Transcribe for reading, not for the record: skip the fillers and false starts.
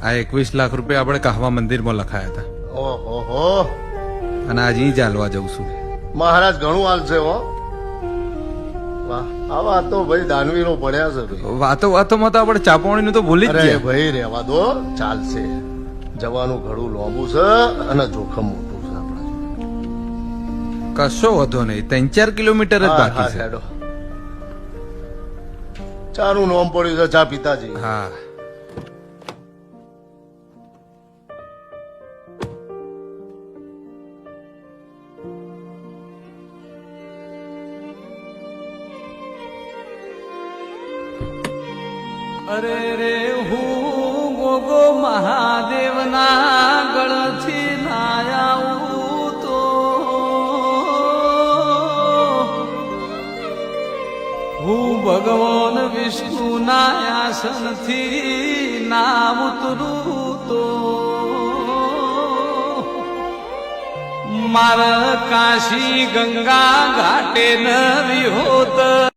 આ 21 લાખ રૂપિયા આપણે કાહવા મંદિરમાં લખાયા હતા ઓહો અને આજે અહીં ચાલવા જઉં છું. મહારાજ ઘણું હાલશે હો. વાહ આવા તો ભાઈ દાનવીરો પડ્યા છે ભાઈ. વાતોમાં તો આપણે ચાપવાણીનું તો ભૂલી જ અરે ગયા. ભાઈ રહેવા દો, ચાલશે. જવાનું ઘણું લોબુ છે અને જોખમ મોટું છે આપણા જોડે. કશો વધો નહીં, 3-4 કિલોમીટર જ બાકી છે. હેડો. ચાનું નોમ પડ્યું છે ચા પિતાજી. હા અરે રે હું ગોગો મહાદેવના ગળથી ના આવું તો હું ભગવાન વિષ્ણુના આસનથી ના ઉતરું તો મારા કાશી ગંગા ઘાટે ન વિહોત